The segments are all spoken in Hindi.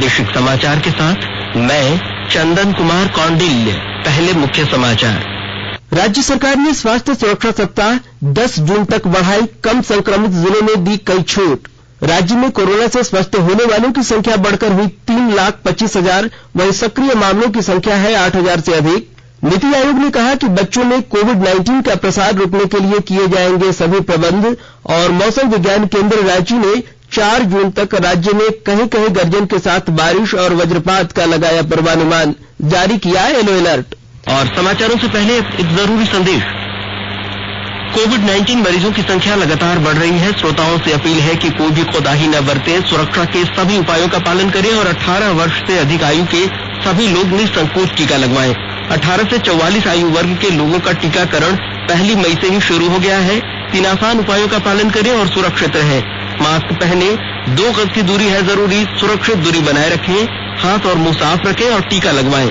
प्रादेशिक समाचार के साथ मैं चंदन कुमार कौंडिल्य। पहले मुख्य समाचार। राज्य सरकार ने स्वास्थ्य सुरक्षा सप्ताह 10 जून तक बढ़ाई, कम संक्रमित जिलों में दी कई छूट। राज्य में कोरोना से स्वस्थ होने वालों की संख्या बढ़कर हुई 3,25,000, वहीं सक्रिय मामलों की संख्या है 8,000 से अधिक। नीति आयोग ने कहा कि बच्चों में कोविड-19 का प्रसार रोकने के लिए किए जाएंगे सभी प्रबंध। और मौसम विज्ञान केंद्र रांची ने 4 जून तक राज्य में कहीं कहीं गर्जन के साथ बारिश और वज्रपात का लगाया पूर्वानुमान, जारी किया येलो अलर्ट। और समाचारों से पहले एक जरूरी संदेश। कोविड-19 मरीजों की संख्या लगातार बढ़ रही है। श्रोताओं से अपील है कि कोई भी कोताही न बरतें, सुरक्षा के सभी उपायों का पालन करें और 18 वर्ष से अधिक आयु के सभी लोग निसंकोच टीका लगवाएं। 18 से 44 आयु वर्ग के लोगों का टीकाकरण 1 मई से ही शुरू हो गया है। 3 आसान उपायों का पालन करें और सुरक्षित रहें। मास्क पहने, 2 गज की दूरी है जरूरी, सुरक्षित दूरी बनाए रखें, हाथ और मुंह साफ रखें और टीका लगवाएं।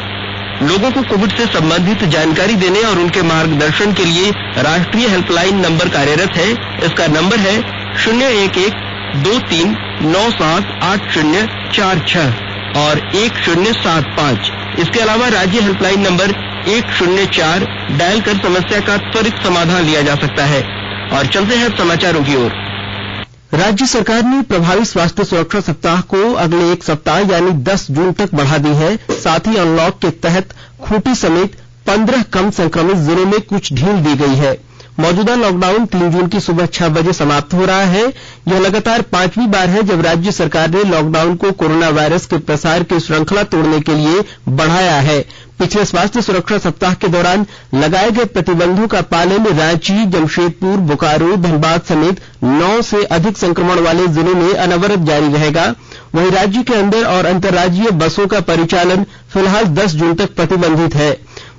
लोगों को कोविड से संबंधित जानकारी देने और उनके मार्गदर्शन के लिए राष्ट्रीय हेल्पलाइन नंबर कार्यरत है। इसका नंबर है 01123978046 और 1075। इसके अलावा राज्य हेल्पलाइन नंबर 104 डायल कर समस्या का त्वरित समाधान लिया जा सकता है। और चलते हैं समाचारों की ओर। राज्य सरकार ने प्रभावी स्वास्थ्य सुरक्षा सप्ताह को अगले एक सप्ताह यानी 10 जून तक बढ़ा दी है। साथ ही अनलॉक के तहत खूंटी समेत 15 कम संक्रमित जिलों में कुछ ढील दी गई है। मौजूदा लॉकडाउन 3 जून की सुबह 6 बजे समाप्त हो रहा है। यह लगातार 5वीं बार है जब राज्य सरकार ने लॉकडाउन को कोरोना वायरस के प्रसार की श्रृंखला तोड़ने के लिए बढ़ाया है। पिछले स्वास्थ्य सुरक्षा सप्ताह के दौरान लगाए गए प्रतिबंधों का पालन रांची, जमशेदपुर, बोकारो, धनबाद समेत 9 से अधिक संक्रमण वाले जिलों में अनवरत जारी रहेगा। वहीं राज्य के अंदर और अंतर्राज्यीय बसों का परिचालन फिलहाल 10 जून तक प्रतिबंधित है,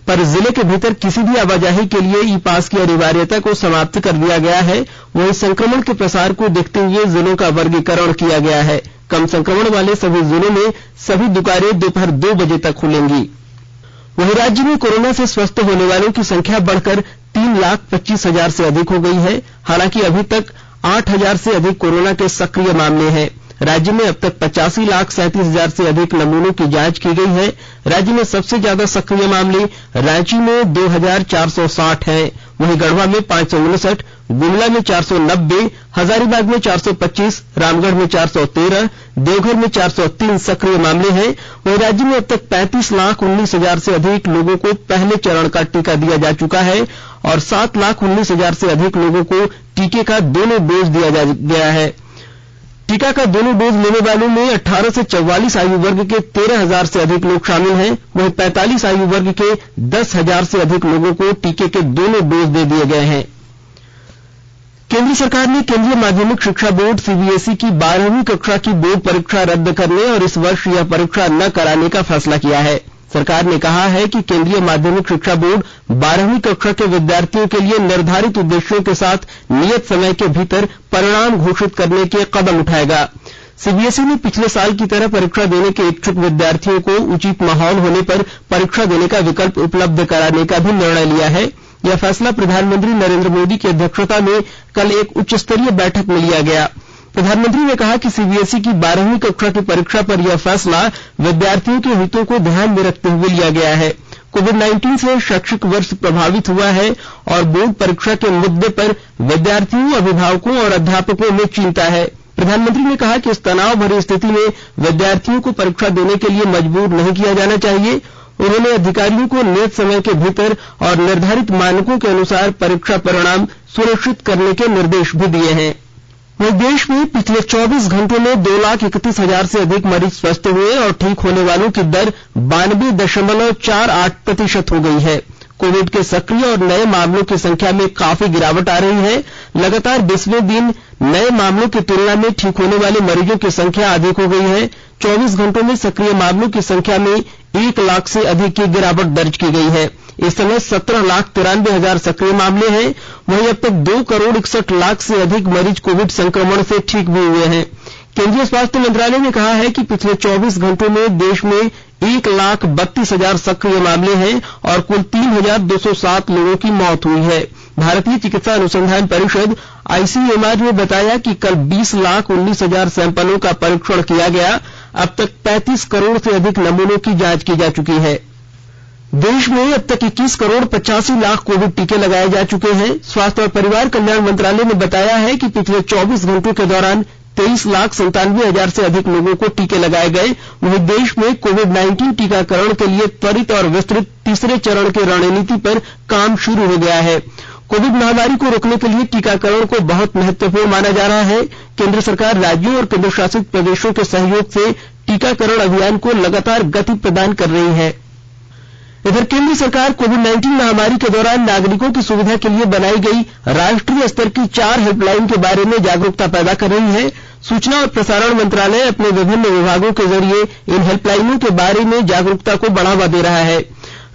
पर जिले के भीतर किसी भी आवाजाही के लिए ई पास की अनिवार्यता को समाप्त कर दिया गया है। वहीं संक्रमण के प्रसार को देखते हुए जिलों का वर्गीकरण किया गया है। कम संक्रमण वाले सभी जिलों में सभी दुकानें दोपहर 2 बजे तक खुलेंगी। वहीं राज्य में कोरोना से स्वस्थ होने वालों की संख्या बढ़कर 3,25,000 से अधिक हो गई है। हालांकि अभी तक 8,000 से अधिक कोरोना के सक्रिय मामले हैं। राज्य में अब तक 85,37,000 से अधिक नमूनों की जांच की गई है। राज्य में सबसे ज्यादा सक्रिय मामले रांची में 2,460 हैं। वहीं गढ़वा में 559, गुमला में 490, हजारीबाग में 425, रामगढ़ में 413, देवघर में 403 सक्रिय मामले हैं। वहीं राज्य में अब तक 35,19,000 से अधिक लोगों को पहले चरण का टीका दिया जा चुका है और 7,19,000 से अधिक लोगों को टीके का दोनों डोज दिया गया है। टीका का दोनों डोज लेने वालों में 18 से 44 आयु वर्ग के 13,000 से अधिक लोग शामिल हैं। वहीं 45 आयु वर्ग के 10,000 से अधिक लोगों को टीके के दोनों डोज दे दिए गए हैं। केंद्र सरकार ने केंद्रीय माध्यमिक शिक्षा बोर्ड सीबीएसई की 12वीं कक्षा की बोर्ड परीक्षा रद्द करने और इस वर्ष यह परीक्षा न कराने का फैसला किया है। सरकार ने कहा है कि केंद्रीय माध्यमिक शिक्षा बोर्ड 12वीं कक्षा के विद्यार्थियों के लिए निर्धारित उद्देश्यों के साथ नियत समय के भीतर परिणाम घोषित करने के कदम उठाएगा। सीबीएसई ने पिछले साल की तरह परीक्षा देने के इच्छुक विद्यार्थियों को उचित माहौल होने पर परीक्षा देने का विकल्प उपलब्ध कराने का भी निर्णय लिया है। यह फैसला प्रधानमंत्री नरेंद्र मोदी की अध्यक्षता में कल एक उच्च स्तरीय बैठक में लिया गया। प्रधानमंत्री ने कहा कि सीबीएसई की 12वीं कक्षा की परीक्षा पर यह फैसला विद्यार्थियों के हितों को ध्यान में रखते हुए लिया गया है। कोविड-19 से शैक्षिक वर्ष प्रभावित हुआ है और बोर्ड परीक्षा के मुद्दे पर विद्यार्थियों, अभिभावकों और अध्यापकों में चिंता है। प्रधानमंत्री ने कहा कि इस तनाव भरी स्थिति में विद्यार्थियों को परीक्षा देने के लिए मजबूर नहीं किया जाना चाहिए। उन्होंने अधिकारियों को नियत समय के भीतर और निर्धारित मानकों के अनुसार परीक्षा परिणाम सुनिश्चित करने के निर्देश भी दिए हैं। वहीं देश में पिछले 24 घंटों में 2,31,000 से अधिक मरीज स्वस्थ हुए और ठीक होने वालों की दर 92.48% हो गई है। कोविड के सक्रिय और नए मामलों की संख्या में काफी गिरावट आ रही है। लगातार 20वें दिन नए मामलों की तुलना में ठीक होने वाले मरीजों की संख्या अधिक हो गई है। 24 घंटों में सक्रिय मामलों की संख्या में 1 लाख से अधिक की गिरावट दर्ज की गई है। इस समय 17,93,000 सक्रिय मामले हैं। वहीं अब तक 2,61,00,000 से अधिक मरीज कोविड संक्रमण से ठीक भी हुए हैं। केंद्रीय स्वास्थ्य मंत्रालय ने कहा है कि पिछले 24 घंटों में देश में 1,32,000 सक्रिय मामले हैं और कुल 3,207 लोगों की मौत हुई है। भारतीय चिकित्सा अनुसंधान परिषद आईसीएमआर ने बताया कि कल 20,19,000 सैंपलों का परीक्षण किया गया। अब तक 35 करोड़ से अधिक नमूनों की जांच की जा चुकी है। देश में अब तक 21 करोड़ 85 लाख कोविड टीके लगाए जा चुके हैं। स्वास्थ्य और परिवार कल्याण मंत्रालय ने बताया है कि पिछले 24 घंटों के दौरान 23,97,000 से अधिक लोगों को टीके लगाए गए। वहीं देश में कोविड-19 टीकाकरण के लिए त्वरित और विस्तृत तीसरे चरण की रणनीति पर काम शुरू हो गया है। कोविड महामारी को रोकने के लिए टीकाकरण को बहुत महत्वपूर्ण माना जा रहा है। केंद्र सरकार राज्यों और केंद्र शासित प्रदेशों के सहयोग से टीकाकरण अभियान को लगातार गति प्रदान कर रही है। इधर केंद्र सरकार कोविड-19 महामारी के दौरान नागरिकों की सुविधा के लिए बनाई गई राष्ट्रीय स्तर की 4 हेल्पलाइन के बारे में जागरूकता पैदा कर रही है। सूचना और प्रसारण मंत्रालय अपने विभिन्न विभागों के जरिए इन हेल्पलाइनों के बारे में जागरूकता को बढ़ावा दे रहा है।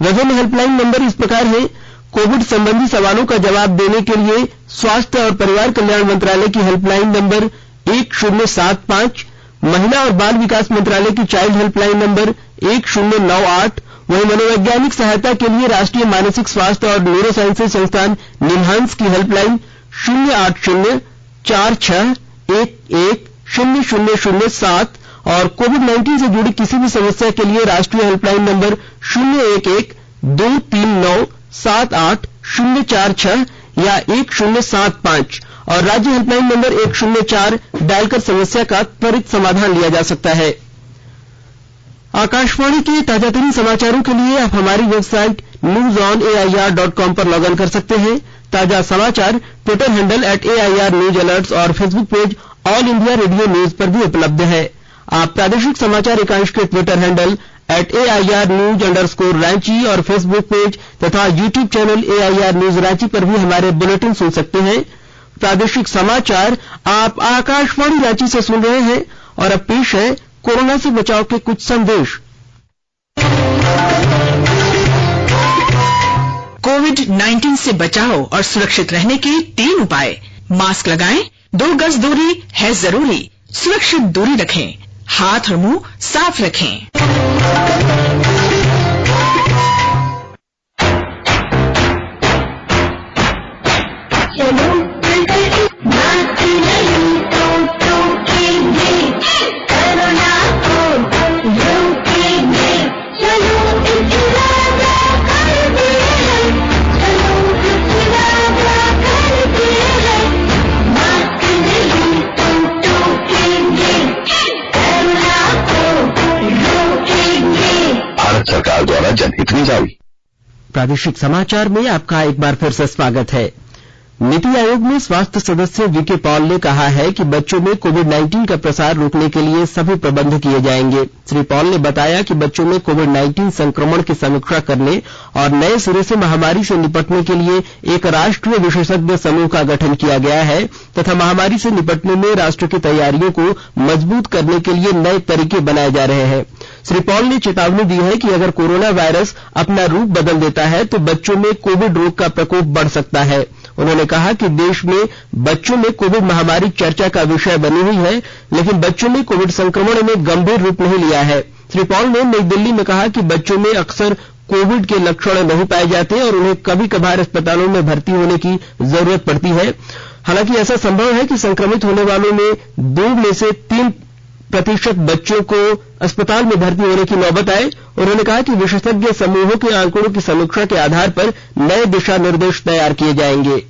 विभिन्न हेल्पलाइन नंबर इस प्रकार हैं। कोविड संबंधी सवालों का जवाब देने के लिए स्वास्थ्य और परिवार कल्याण मंत्रालय की हेल्पलाइन नंबर 1075, महिला और बाल विकास मंत्रालय की चाइल्ड हेल्पलाइन नंबर 1098, वहीं मनोवैज्ञानिक सहायता के लिए राष्ट्रीय मानसिक स्वास्थ्य और न्यूरो साइंसेज संस्थान निम्हांस की हेल्पलाइन 08046110007 और कोविड-19 से जुड़ी किसी भी समस्या के लिए राष्ट्रीय हेल्पलाइन नंबर 011-239-78046 या 1075 और राज्य हेल्पलाइन नंबर 104 डायल कर समस्या का त्वरित समाधान लिया जा सकता है। आकाशवाणी के ताजातरीन समाचारों के लिए आप हमारी वेबसाइट newsonair.com पर लॉग इन कर सकते हैं। ताजा समाचार Twitter handle @AIR news alerts और Facebook page all India radio news पर भी उपलब्ध है। आप प्रादेशिक समाचार एकांश के ट्विटर हैंडल @AIR news_रांची और फेसबुक पेज तथा YouTube channel AIR news Ranchi पर भी हमारे बुलेटिन सुन सकते हैं। प्रादेशिक समाचार आप आकाशवाणी रांची से सुन रहे हैं और अब पेश है कोरोना से बचाव के कुछ संदेश। कोविड-19 से बचाव और सुरक्षित रहने के 3 उपाय। मास्क लगाएं, 2 गज दूरी है जरूरी, सुरक्षित दूरी रखें, हाथ और मुंह साफ रखें। सरकार द्वारा जनहित में जारी। प्रादेशिक समाचार में आपका एक बार फिर से स्वागत है। नीति आयोग में स्वास्थ्य सदस्य वीके पॉल ने कहा है कि बच्चों में कोविड-19 का प्रसार रोकने के लिए सभी प्रबंध किए जाएंगे। श्री पॉल ने बताया कि बच्चों में कोविड-19 संक्रमण की समीक्षा करने और नए सिरे से महामारी से निपटने के लिए एक राष्ट्रीय विशेषज्ञ समूह का गठन किया गया है तथा महामारी से निपटने में राष्ट्र की तैयारियों को मजबूत करने के लिए नए तरीके बनाए जा रहे हैं। श्री पॉल ने चेतावनी दी है कि अगर कोरोना वायरस अपना रूप बदल देता है तो बच्चों में कोविड रोग का प्रकोप बढ़ सकता है। उन्होंने कहा कि देश में बच्चों में कोविड महामारी चर्चा का विषय बनी हुई है, लेकिन बच्चों में कोविड संक्रमण ने गंभीर रूप नहीं लिया है। श्री पॉल ने नई दिल्ली में कहा कि बच्चों में अक्सर कोविड के लक्षण नहीं पाए जाते और उन्हें कभी कभार अस्पतालों में भर्ती होने की जरूरत पड़ती है। हालांकि ऐसा संभव है कि संक्रमित होने वालों में 2 में से 3% बच्चों को अस्पताल में भर्ती होने की नौबत आए। उन्होंने कहा कि विशेषज्ञ समूहों के आंकड़ों की समीक्षा के आधार पर नए दिशा निर्देश तैयार किए जाएंगे।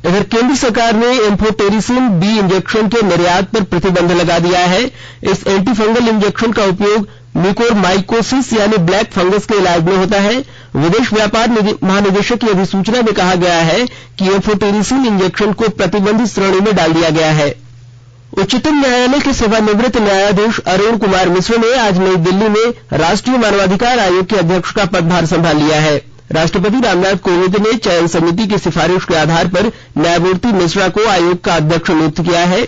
इधर केंद्र सरकार ने एम्फोटेरिसिन बी इंजेक्शन के निर्यात पर प्रतिबंध लगा दिया है। इस एंटी फंगल इंजेक्शन का उपयोग म्यूकोरमाइकोसिस यानी ब्लैक फंगस के इलाज में होता है। विदेश व्यापार महानिदेशक की अधिसूचना में कहा गया है कि एम्फोटेरिसिन इंजेक्शन को प्रतिबंधित श्रेणी में डाल दिया गया है। उच्चतम न्यायालय के सेवानिवृत्त न्यायाधीश अरुण कुमार मिश्र ने आज नई दिल्ली में राष्ट्रीय मानवाधिकार आयोग के अध्यक्ष का पदभार संभाल लिया है। राष्ट्रपति रामनाथ कोविंद ने चयन समिति की सिफारिश के आधार पर न्यायमूर्ति मिश्रा को आयोग का अध्यक्ष नियुक्त किया है।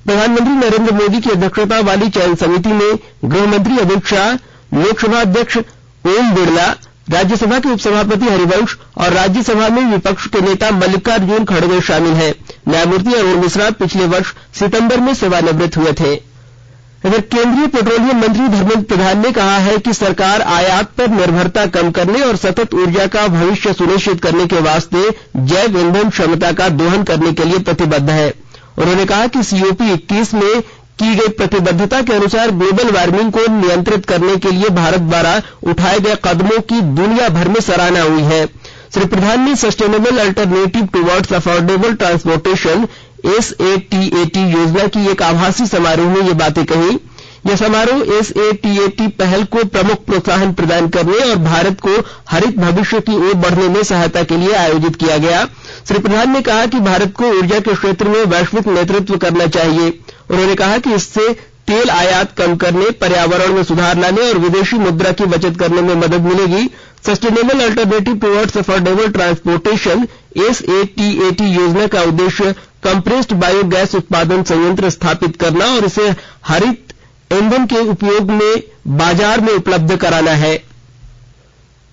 प्रधानमंत्री नरेंद्र मोदी की अध्यक्षता वाली चयन समिति में गृहमंत्री अमित शाह, लोकसभा अध्यक्ष ओम बिरला, राज्यसभा के उपसभापति हरिवंश और राज्यसभा में विपक्ष के नेता मल्लिकार्जुन खड़गे शामिल हैं। न्यायमूर्ति अरुण मिश्रा पिछले वर्ष सितंबर में सेवानिवृत्त हुए थे। इधर केंद्रीय पेट्रोलियम मंत्री धर्मेंद्र प्रधान ने कहा है कि सरकार आयात पर निर्भरता कम करने और सतत ऊर्जा का भविष्य सुनिश्चित करने के वास्ते जैव ईंधन क्षमता का दोहन करने के लिए प्रतिबद्ध है। उन्होंने कहा कि COP 21 में की गई प्रतिबद्धता के अनुसार ग्लोबल वार्मिंग को नियंत्रित करने के लिए भारत द्वारा उठाए गए कदमों की दुनिया भर में सराहना हुई है। श्री प्रधान ने sustainable alternative towards affordable transportation SATAT योजना की एक आभासी समारोह में ये बातें कही। यह समारोह SATAT पहल को प्रमुख प्रोत्साहन प्रदान करने और भारत को हरित भविष्य की ओर बढ़ने में सहायता के लिए आयोजित किया गया। श्री प्रधान ने कहा कि भारत को ऊर्जा के क्षेत्र में वैश्विक नेतृत्व करना चाहिए। उन्होंने कहा कि इससे तेल आयात कम करने, पर्यावरण में सुधार लाने और विदेशी मुद्रा की बचत करने में मदद मिलेगी। Sustainable alternative towards affordable transportation SATAT योजना का उद्देश्य कंप्रेस्ड बायोगैस उत्पादन संयंत्र स्थापित करना और इसे हरित ईंधन के उपयोग में बाजार में उपलब्ध कराना है।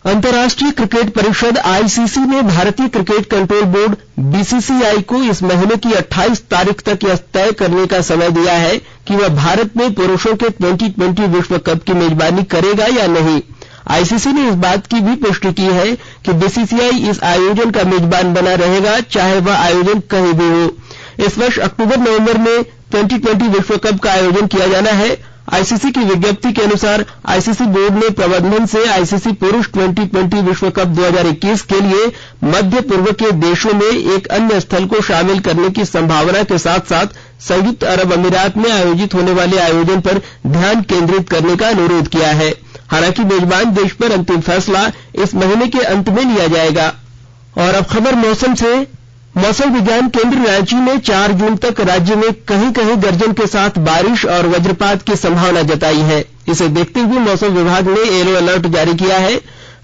अंतर्राष्ट्रीय क्रिकेट परिषद ICC ने भारतीय क्रिकेट कंट्रोल बोर्ड BCCI को इस महीने की 28 तारीख तक यह तय करने का समय दिया है कि वह भारत में पुरुषों के 2020 विश्व कप की मेजबानी करेगा या नहीं। ICC ने इस बात की भी पुष्टि की है कि BCCI इस आयोजन का मेजबान बना रहेगा, चाहे वह आयोजन कहीं भी हो। इस वर्ष अक्टूबर-नवंबर में 2020 विश्व कप का आयोजन किया जाना है। ICC की विज्ञप्ति के अनुसार ICC बोर्ड ने प्रबंधन से ICC पुरुष 2020 विश्व कप 2021 के लिए मध्य पूर्व के देशों में एक अन्य स्थल को शामिल करने की संभावना के साथ साथ संयुक्त अरब अमीरात में आयोजित होने वाले आयोजन पर ध्यान केंद्रित करने का अनुरोध किया है। हालांकि मेजबान देश पर अंतिम फैसला इस महीने के अंत में लिया जाएगा। और अब खबर मौसम से। मौसम विज्ञान केंद्र रांची ने 4 जून तक राज्य में कहीं कहीं गर्जन के साथ बारिश और वज्रपात की संभावना जताई है। इसे देखते हुए मौसम विभाग ने येलो अलर्ट जारी किया है।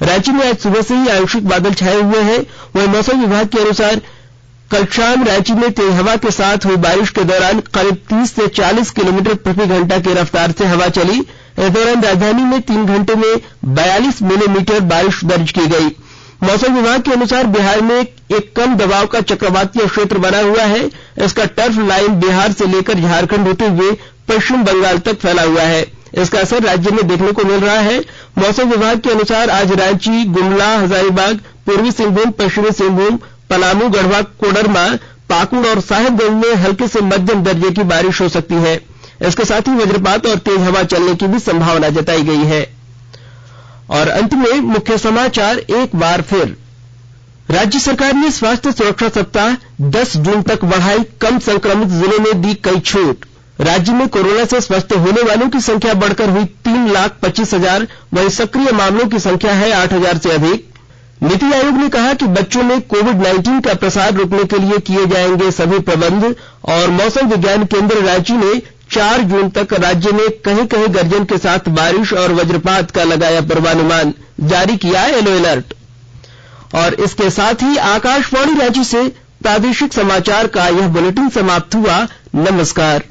रांची में आज सुबह से ही आंशिक बादल छाए हुए हैं। वहीं मौसम विभाग के अनुसार कल शाम रांची में तेज हवा के साथ हुई बारिश के दौरान करीब 30 से 40 किलोमीटर प्रति घंटा की रफ्तार से हवा चली। इस दौरान राजधानी में 3 घंटे में 42 मिलीमीटर बारिश दर्ज की गई। मौसम विभाग के अनुसार बिहार में एक कम दबाव का चक्रवातीय क्षेत्र बना हुआ है। इसका टर्फ लाइन बिहार से लेकर झारखंड होते हुए पश्चिम बंगाल तक फैला हुआ है। इसका असर राज्य में देखने को मिल रहा है। मौसम विभाग के अनुसार आज रांची, गुमला, हजारीबाग, पूर्वी सिंहभूम, पश्चिमी सिंहभूम, पलामू, गढ़वा, कोडरमा, पाकुड़ और साहेबगंज में हल्के से मध्यम दर्जे की बारिश हो सकती है। इसके साथ ही वज्रपात और तेज हवा चलने की भी संभावना जताई गई है। और अंत में मुख्य समाचार एक बार फिर। राज्य सरकार ने स्वास्थ्य सुरक्षा सप्ताह 10 जून तक बढ़ाई। कम संक्रमित जिलों में दी कई छूट। राज्य में कोरोना से स्वस्थ होने वालों की संख्या बढ़कर हुई 3,25,000। वहीं सक्रिय मामलों की संख्या है 8,000 से अधिक। नीति आयोग ने कहा कि बच्चों में कोविड-19 का प्रसार रोकने के लिए किए जाएंगे सभी प्रबंध। और मौसम विज्ञान केंद्र रांची ने 4 जून तक राज्य में कहीं कहीं गर्जन के साथ बारिश और वज्रपात का लगाया पूर्वानुमान, जारी किया येलो अलर्ट। और इसके साथ ही आकाशवाणी रांची से प्रादेशिक समाचार का यह बुलेटिन समाप्त हुआ। नमस्कार।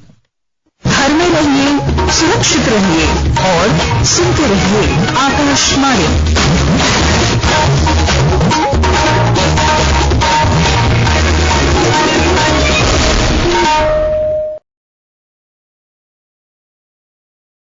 घर में रहिए, सुरक्षित रहिए और सुनते रहिए आकाशवाणी।